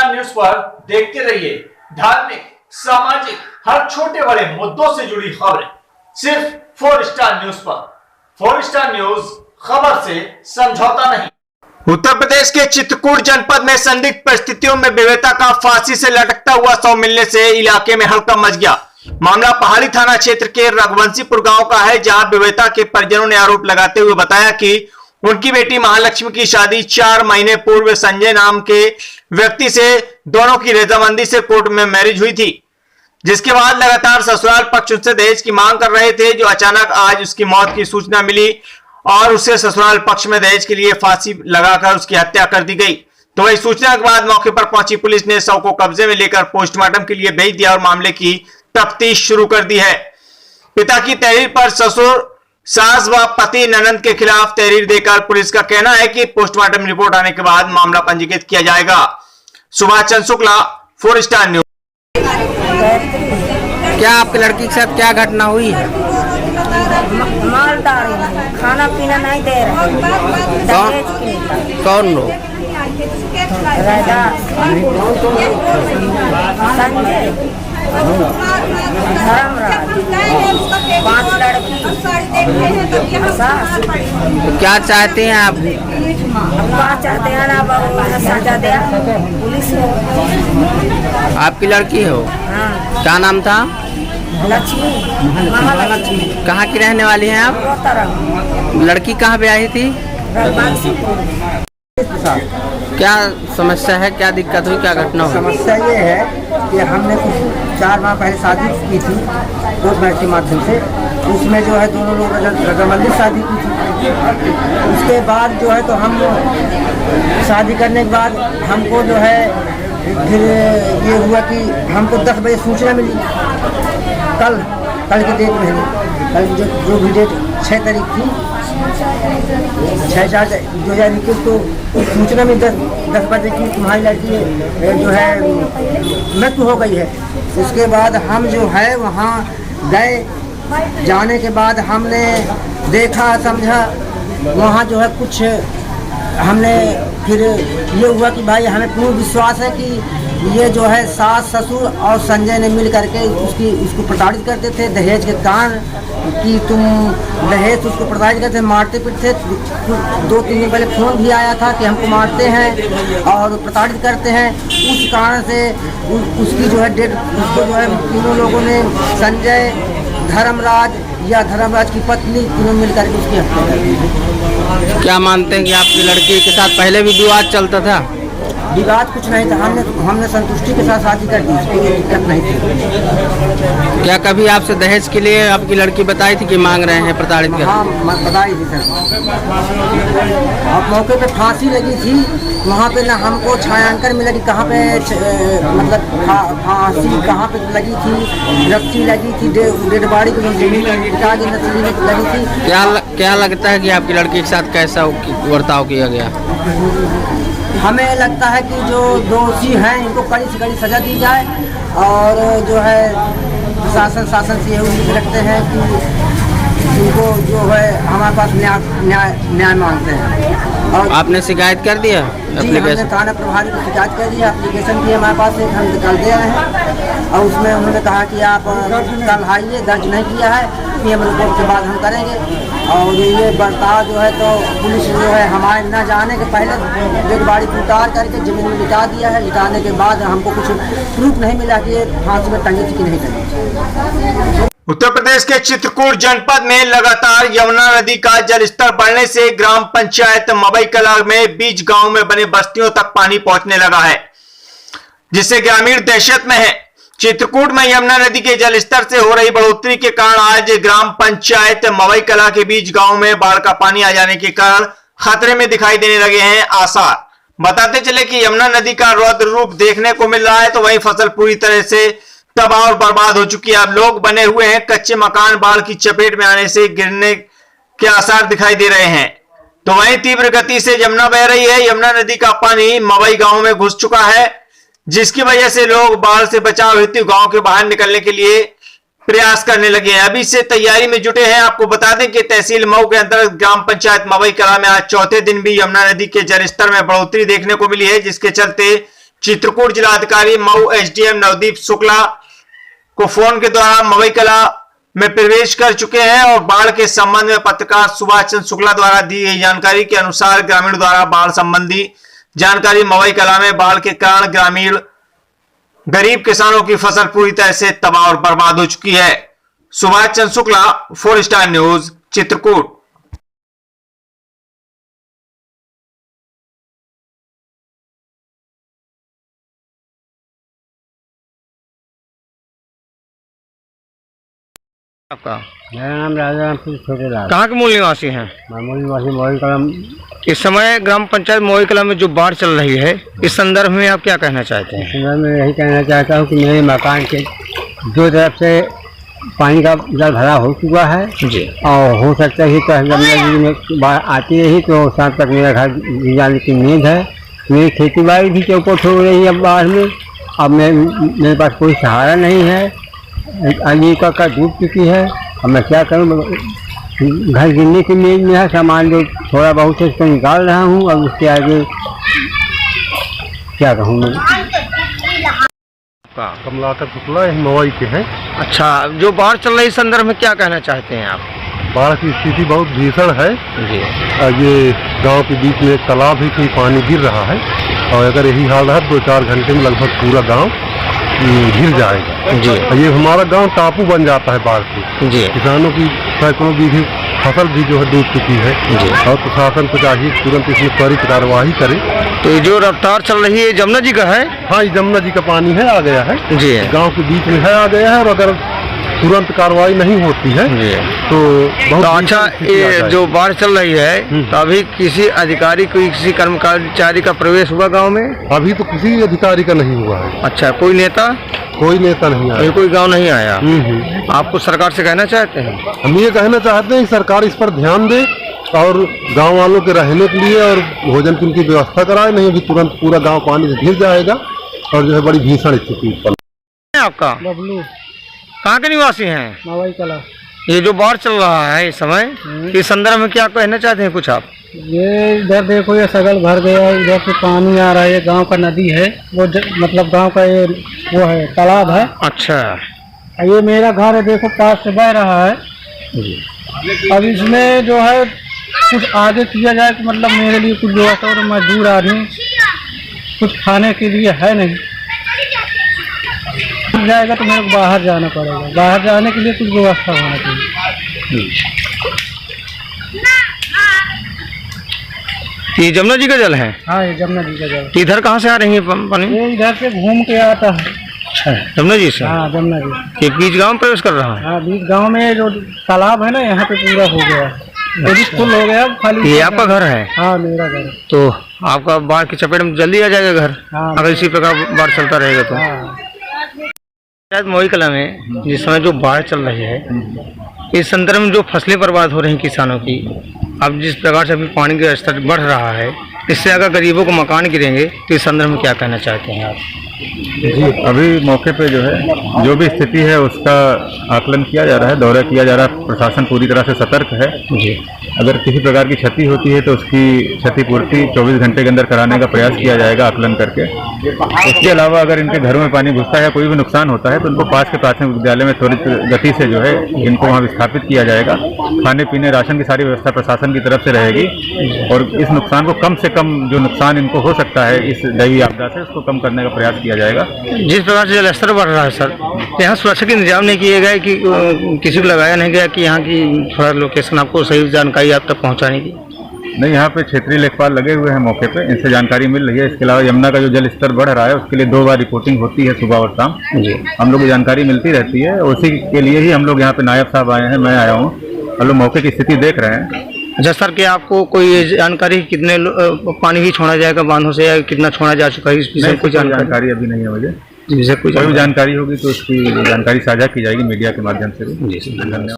Star news पर देखते रहिए धार्मिक, सामाजिक, हर छोटे बड़े मुद्दों से जुड़ी खबरें सिर्फ 4 स्टार न्यूज पर। 4 स्टार न्यूज, खबर से समझौता नहीं। उत्तर प्रदेश के चित्रकूट जनपद में संदिग्ध परिस्थितियों में बेवेता का फांसी से लटकता हुआ शव मिलने से इलाके में हड़कंप मच गया। मामला पहाड़ी थाना क्षेत्र के रघुवंशीपुर गांव का है, जहां बेवेता के परिजनों ने आरोप लगाते हुए बताया कि उनकी बेटी महालक्ष्मी की शादी 4 महीने पूर्व संजय नाम के व्यक्ति से दोनों की रजामंदी से कोर्ट में मैरिज हुई थी, जिसके बाद लगातार ससुराल पक्ष उससे दहेज की मांग कर रहे थे। जो अचानक आज उसकी मौत की सूचना मिली और उसे ससुराल पक्ष में दहेज के लिए फांसी लगाकर उसकी हत्या कर दी गई। तो वही सूचना के बाद मौके पर पहुंची पुलिस ने शव को कब्जे में लेकर पोस्टमार्टम के लिए भेज दिया और मामले की तफ्तीश शुरू कर दी है। पिता की तहरीर पर ससुर, सास व पति ननंद के खिलाफ तहरीर देकर पुलिस का कहना है कि पोस्टमार्टम रिपोर्ट आने के बाद मामला पंजीकृत किया जाएगा। Subhash Chandra Shukla, 4 star news. क्या आपकी लड़की के साथ क्या घटना हुई है? मालदार खाना पीना नहीं दे रहे। कौन लोग? संजय, धर्मराज, 5 लड़की। तो क्या चाहते हैं आप? क्या चाहते हैं ना सजा दे पुलिस। आपकी लड़की हो? हाँ। क्या नाम था? लक्ष्मी, महालक्ष्मी। कहाँ की रहने वाली हैं आप? लड़की कहाँ पे आई थी? क्या समस्या है, क्या दिक्कत हुई, क्या घटना हुई? समस्या ये है कि हमने कुछ 4 माह पहले शादी की थी कोर्ट मैरिज के माध्यम से। उसमें जो है दोनों लोग रजामंदी शादी की थी। उसके बाद जो है तो हम शादी करने के बाद हमको जो है फिर ये हुआ कि हमको 10 बजे सूचना मिली। कल की डेट में, कल जो भी डेट 6 तारीख थी, 6/4/2021 को सूचना में 10 बजे की तुम्हारी लड़की जो है मृत्यु हो गई है। उसके बाद हम जो है वहाँ गए। जाने के बाद हमने देखा, समझा, वहाँ जो है कुछ हमने फिर ये हुआ कि भाई हमें पूर्ण विश्वास है कि ये जो है सास, ससुर और संजय ने मिल करके उसको प्रताड़ित करते थे दहेज के कारण, कि तुम दहेज उसको प्रताड़ित करते, मारते पीटते। 2-3 दिन पहले फोन भी आया था कि हमको मारते हैं और प्रताड़ित करते हैं। उस कारण से उसकी जो है डेट, उसको जो है तीनों लोगों ने, संजय, धर्मराज या धर्मराज की पत्नी, तीनों मिल करके उसकी हत्या कर दी। क्या मानते हैं कि आपकी लड़की के साथ पहले भी विवाद चलता था? विवाद कुछ नहीं था, हमने संतुष्टि के साथ शादी कर दी, कोई दिक्कत नहीं थी। क्या कभी आपसे दहेज के लिए आपकी लड़की बताई थी कि मांग रहे हैं, प्रताड़ित कर? हाँ, बताई थी सर। अब मौके पे फांसी लगी थी, वहाँ पे ना हमको छायांकन मिला कि कहाँ पे मतलब फांसी कहाँ पे लगी थी। रस्सी लगी थी, डेड बॉडी की नस्ली में लगी थी। क्या लगता है कि आपकी लड़की के साथ कैसा बर्ताव किया गया? हमें लगता है कि जो दोषी हैं इनको कड़ी से कड़ी सजा दी जाए, और जो है शासन से ये उम्मीद रखते हैं कि उनको जो है हमारे पास न्याय मांगते हैं। और आपने शिकायत कर दिया? हमने थाना प्रभारी को शिकायत कर दिया, एप्लीकेशन की हमारे पास एक हम निकाल दे रहे हैं, और उसमें उन्होंने कहा कि आप कल आइए, दर्ज नहीं किया है, PM रिपोर्ट के बाद हम करेंगे। और ये बर्ताव जो है तो पुलिस जो है हमारे न जाने के पहले डेड बॉडी को उतार करके जमीन में लिटा दिया है। लिटाने के बाद हमको कुछ प्रूफ नहीं मिला कि ये फांसी में टंगी थी कि नहीं टंगी। उत्तर प्रदेश के चित्रकूट जनपद में लगातार यमुना नदी का जलस्तर बढ़ने से ग्राम पंचायत मवई कला में बीच गांव में बने बस्तियों तक पानी पहुंचने लगा है, जिससे ग्रामीण दहशत में है। चित्रकूट में यमुना नदी के जलस्तर से हो रही बढ़ोतरी के कारण आज ग्राम पंचायत मवई कला के बीच गांव में बाढ़ का पानी आ जाने के कारण खतरे में दिखाई देने लगे हैं आसार। बताते चले कि यमुना नदी का रौद्र रूप देखने को मिल रहा है, तो वही फसल पूरी तरह से तबाह और बर्बाद हो चुकी है। अब लोग बने हुए हैं कच्चे मकान बाढ़ की चपेट में आने से गिरने के आसार दिखाई दे रहे हैं। तो वहीं तीव्र गति से यमुना बह रही है। यमुना नदी का पानी मवई गांव में घुस चुका है, जिसकी वजह से लोग बाढ़ से बचाव हेतु गांव के बाहर निकलने के लिए प्रयास करने लगे हैं। अभी से तैयारी में जुटे हैं। आपको बता दें कि तहसील मऊ के अंतर्गत ग्राम पंचायत मवई कला में आज चौथे दिन भी यमुना नदी के जलस्तर में बढ़ोतरी देखने को मिली है, जिसके चलते चित्रकूट जिलाधिकारी मऊ एसडीएम नवदीप शुक्ला को फोन के द्वारा मवई कला में प्रवेश कर चुके हैं और बाढ़ के संबंध में पत्रकार सुभाष चंद्र शुक्ला द्वारा दी गई जानकारी के अनुसार ग्रामीण द्वारा बाढ़ संबंधी जानकारी मवई कला में बाढ़ के कारण ग्रामीण गरीब किसानों की फसल पूरी तरह से तबाह और बर्बाद हो चुकी है। Subhash Chandra Shukla, 4 star news, Chitrakoot. आपका मेरा नाम राजा छोटे लाल। कहाँ के मूल निवासी हैं? मामूली निवासी मोई कलम। इस समय ग्राम पंचायत मोई कला में जो बाढ़ चल रही है, इस संदर्भ में आप क्या कहना चाहते हैं? मैं यही कहना चाहता हूँ कि मेरे मकान के दो तरफ से पानी का जल भरा हो चुका है जी, और हो सकता है कि गंगा जी में बाढ़ आती रही तो शाम तक मेरा घर गिर जाने की उम्मीद है। मेरी खेती बाड़ी भी चौपट हो रही है अब बाढ़ में। अब मेरे पास कोई सहारा नहीं है, अली का डूब चुकी है। अब मैं क्या करूँ, घर गिरने की उम्मीद में है। सामान जो थोड़ा बहुत है उसको निकाल रहा हूँ, अब उसके आगे क्या कहूँ मैं। कमलाकर शुक्ला मवई के हैं। अच्छा, जो बाढ़ चल रही है इस संदर्भ में क्या कहना चाहते हैं आप? बाढ़ की स्थिति बहुत भीषण है जी, ये गांव के बीच में एक तालाब है कि पानी गिर रहा है और अगर यही हाल रहा 2-4 घंटे में लगभग पूरा गांव गिर जाएगा जी। ये हमारा गांव टापू बन जाता है बाढ़ से। जी, किसानों की सैकड़ों बीघे फसल भी जो है डूब चुकी है जी। और प्रशासन को चाहिए तुरंत इसमें त्वरित कार्यवाही करे। तो ये जो रफ्तार चल रही है जमुना जी का है? हाँ, ये जमुना जी का पानी है, आ गया है जी, गांव के बीच में है, आ गया है। और अगर तुरंत कार्रवाई नहीं होती है जी तो बहुत तो अच्छा, ये जो बाढ़ चल रही है तो अभी किसी अधिकारी किसी कर्मचारी का प्रवेश हुआ गांव में? अभी तो किसी अधिकारी का नहीं हुआ है। अच्छा, कोई नेता नहीं आया, कोई गांव नहीं आया। आपको सरकार से कहना चाहते हैं? हम ये कहना चाहते हैं कि सरकार इस पर ध्यान दे और गांव वालों के रहने के लिए और भोजन की उनकी व्यवस्था कराए, नहीं अभी तुरंत पूरा गांव पानी से घिर जाएगा और जो है बड़ी भीषण स्थिति उत्पन्न। आपका बबलू, कहाँ के निवासी हैं? मवई कला। ये जो बाढ़ चल रहा है इस समय, इस संदर्भ में क्या कहना चाहते हैं कुछ आप? ये इधर देखो, ये सगल भर गया, इधर से पानी आ रहा है। ये गांव का नदी है, वो मतलब गांव का ये वो है तालाब है। अच्छा, ये मेरा घर है, देखो पास से बह रहा है। अब इसमें जो है कुछ आगे किया जाए कि मतलब मेरे लिए कुछ व्यवस्था हो। मजदूर आदमी, कुछ खाने के लिए है नहीं, जाएगा तो मेरे को बाहर जाना पड़ेगा। बाहर जाने के लिए कुछ व्यवस्था होना चाहिए। ये जमुना जी का जल है? हाँ, ये जमुना जी का जल। इधर कहाँ से आ रही है पानी? ये इधर से घूम के आता है। अच्छा, जमुना जी से? हाँ, जमुना जी। ये बीच गांव में प्रवेश कर रहा है? हाँ, बीच गांव में जो तालाब है ना, यहाँ पे पूरा हो गया, ये भी फुल हो गया खाली। ये आपका घर है? हाँ, मेरा घर। तो आपका बाढ़ की चपेट में जल्दी आ जाएगा घर? हाँ, अगर इसी प्रकार बाढ़ चलता रहेगा तो? हाँ। शायद मोई कला में जिस समय जो बाढ़ चल रही है, इस संदर्भ में जो फसलें बर्बाद हो रही हैं किसानों की, अब जिस प्रकार से अभी पानी का स्तर बढ़ रहा है, इससे अगर गरीबों को मकान गिरेंगे तो इस संदर्भ में क्या कहना चाहते हैं आप? जी, अभी मौके पे जो है जो भी स्थिति है उसका आकलन किया जा रहा है, दौरा किया जा रहा है। प्रशासन पूरी तरह से सतर्क है जी। अगर किसी प्रकार की क्षति होती है तो उसकी क्षतिपूर्ति 24 घंटे के अंदर कराने का प्रयास किया जाएगा आकलन करके। इसके अलावा अगर इनके घरों में पानी घुसता है, कोई भी नुकसान होता है तो उनको पास के प्राथमिक विद्यालय में त्वरित गति से जो है इनको वहाँ विस्थापित किया जाएगा। खाने पीने राशन की सारी व्यवस्था प्रशासन की तरफ से रहेगी और इस नुकसान को कम से कम, जो नुकसान इनको हो सकता है इस दैवीय आपदा से, उसको कम करने का प्रयास किया जाएगा। जिस प्रकार से जलस्तर बढ़ रहा है सर, यहाँ सुरक्षा के इंतजाम नहीं किए गए कि किसी को लगाया नहीं गया कि यहाँ की थोड़ा लोकेशन आपको सही जानकारी आप तक पहुँचाने की? नहीं, यहाँ पे क्षेत्रीय लेखपाल लगे हुए हैं मौके पे, इनसे जानकारी मिल रही है। इसके अलावा यमुना का जो जल स्तर बढ़ रहा है उसके लिए 2 बार रिपोर्टिंग होती है, सुबह और शाम जी। हम लोग को जानकारी मिलती रहती है, उसी के लिए ही हम लोग यहाँ पे नायब साहब आए हैं, मैं आया हूँ, हम लोग मौके की स्थिति देख रहे हैं। अच्छा सर, क्या आपको कोई जानकारी कितने पानी ही छोड़ा जाएगा बांधों से या कितना छोड़ा जा चुका है? इस विषय कोई जानकारी अभी नहीं है मुझे। कोई जानकारी होगी तो उसकी जानकारी साझा की जाएगी मीडिया के माध्यम से भी। जी, धन्यवाद।